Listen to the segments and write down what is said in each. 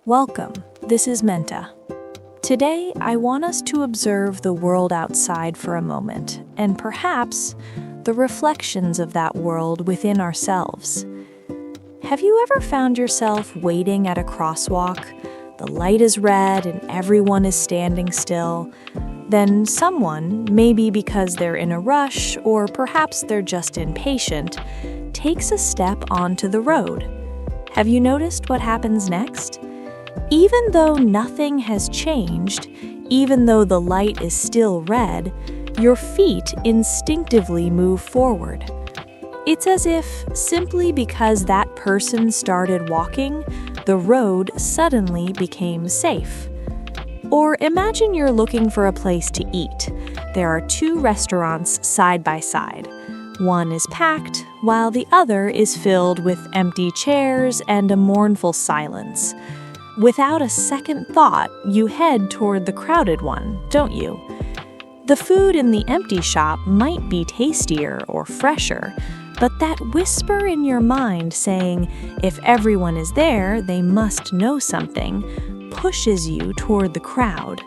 Welcome, this is Menta. Today, I want us to observe the world outside for a moment, and perhaps the reflections of that world within ourselves. Have you ever found yourself waiting at a crosswalk? The light is red and everyone is standing still. Then someone, maybe because they're in a rush or perhaps they're just impatient, takes a step onto the road. Have you noticed what happens next? Even though nothing has changed, even though the light is still red, your feet instinctively move forward. It's as if, simply because that person started walking, the road suddenly became safe. Or imagine you're looking for a place to eat. There are two restaurants side by side. One is packed, while the other is filled with empty chairs and a mournful silence. Without a second thought, you head toward the crowded one, don't you? The food in the empty shop might be tastier or fresher, but that whisper in your mind saying, if everyone is there, they must know something, pushes you toward the crowd.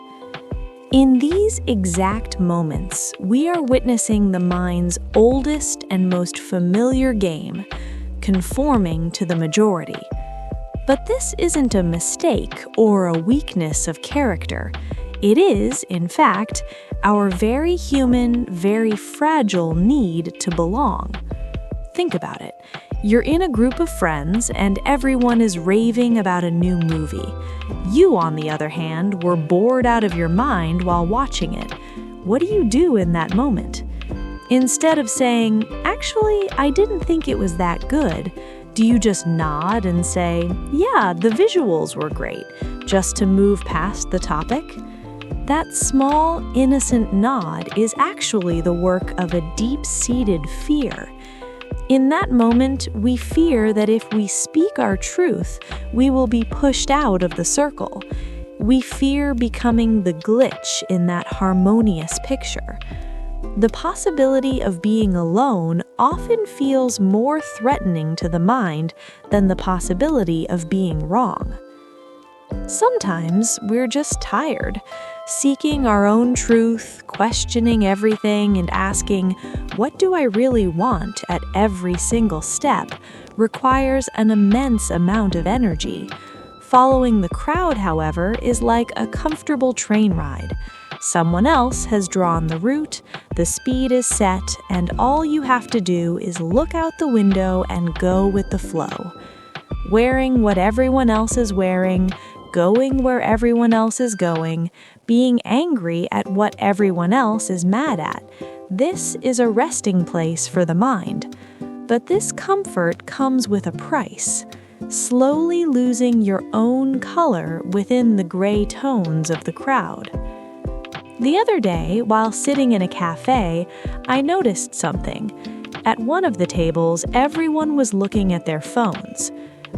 In these exact moments, we are witnessing the mind's oldest and most familiar game, conforming to the majority. But this isn't a mistake or a weakness of character. It is, in fact, our very human, very fragile need to belong. Think about it. You're in a group of friends and everyone is raving about a new movie. You, on the other hand, were bored out of your mind while watching it. What do you do in that moment? Instead of saying, actually, I didn't think it was that good, do you just nod and say, yeah, the visuals were great, just to move past the topic? That small, innocent nod is actually the work of a deep-seated fear. In that moment, we fear that if we speak our truth, we will be pushed out of the circle. We fear becoming the glitch in that harmonious picture. The possibility of being alone often feels more threatening to the mind than the possibility of being wrong. Sometimes we're just tired, seeking our own truth, questioning everything, and asking, what do I really want at every single step, requires an immense amount of energy. Following the crowd, however, is like a comfortable train ride. Someone else has drawn the route, the speed is set, and all you have to do is look out the window and go with the flow. Wearing what everyone else is wearing, going where everyone else is going, being angry at what everyone else is mad at. This is a resting place for the mind. But this comfort comes with a price, slowly losing your own color within the gray tones of the crowd. The other day, while sitting in a cafe, I noticed something. At one of the tables, everyone was looking at their phones.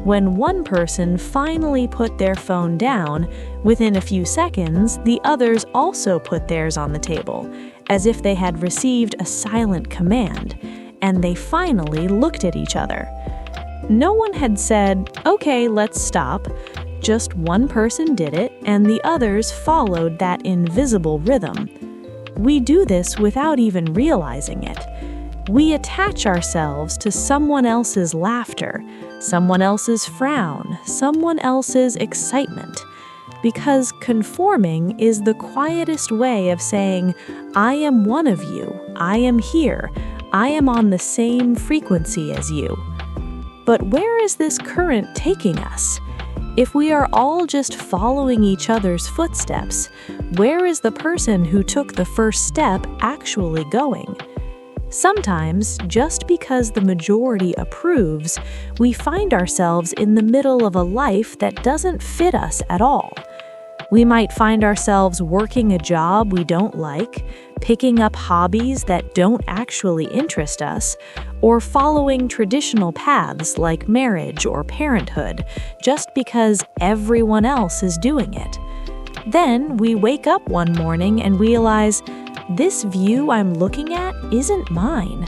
When one person finally put their phone down, within a few seconds, the others also put theirs on the table, as if they had received a silent command, and they finally looked at each other. No one had said, okay, let's stop. Just one person did it, and the others followed that invisible rhythm. We do this without even realizing it. We attach ourselves to someone else's laughter, someone else's frown, someone else's excitement. Because conforming is the quietest way of saying, I am one of you, I am here, I am on the same frequency as you. But where is this current taking us? If we are all just following each other's footsteps, where is the person who took the first step actually going? Sometimes, just because the majority approves, we find ourselves in the middle of a life that doesn't fit us at all. We might find ourselves working a job we don't like, picking up hobbies that don't actually interest us, or following traditional paths like marriage or parenthood just because everyone else is doing it. Then we wake up one morning and realize, this view I'm looking at isn't mine.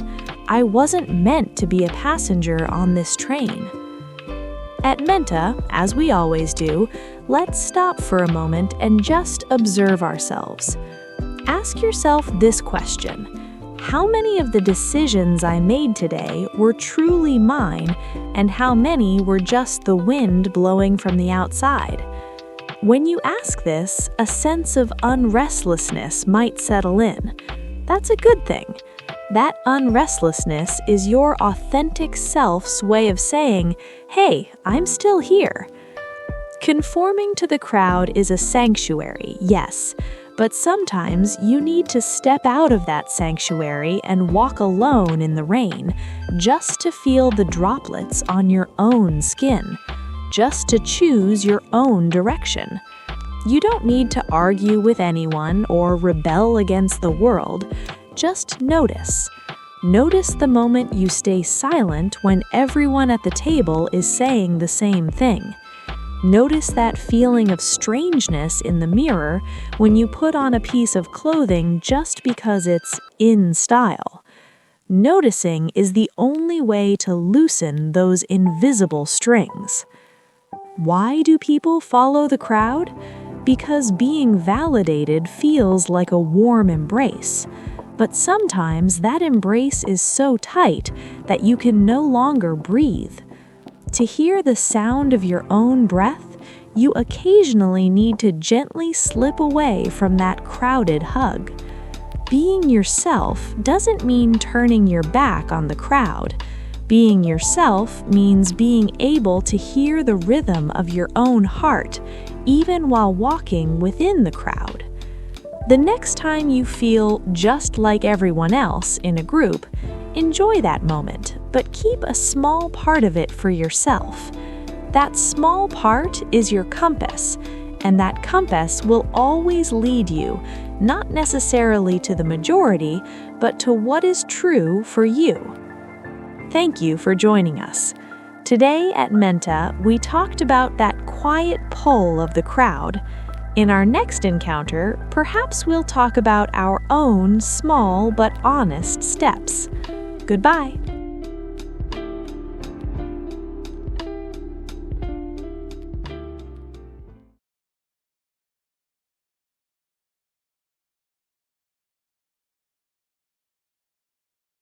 I wasn't meant to be a passenger on this train. At Menta, as we always do, let's stop for a moment and just observe ourselves. Ask yourself this question: how many of the decisions I made today were truly mine, and how many were just the wind blowing from the outside? When you ask this, a sense of unrestlessness might settle in. That's a good thing. That unrestlessness is your authentic self's way of saying, "Hey, I'm still here." Conforming to the crowd is a sanctuary, yes, but sometimes you need to step out of that sanctuary and walk alone in the rain, just to feel the droplets on your own skin, just to choose your own direction. You don't need to argue with anyone or rebel against the world. Just notice. Notice the moment you stay silent when everyone at the table is saying the same thing. Notice that feeling of strangeness in the mirror when you put on a piece of clothing just because it's in style. Noticing is the only way to loosen those invisible strings. Why do people follow the crowd? Because being validated feels like a warm embrace. But sometimes that embrace is so tight that you can no longer breathe. To hear the sound of your own breath, you occasionally need to gently slip away from that crowded hug. Being yourself doesn't mean turning your back on the crowd. Being yourself means being able to hear the rhythm of your own heart, even while walking within the crowd. The next time you feel just like everyone else in a group, enjoy that moment, but keep a small part of it for yourself. That small part is your compass, and that compass will always lead you, not necessarily to the majority, but to what is true for you. Thank you for joining us. Today at Menta, we talked about that quiet pull of the crowd. In our next encounter, perhaps we'll talk about our own small but honest steps. Goodbye.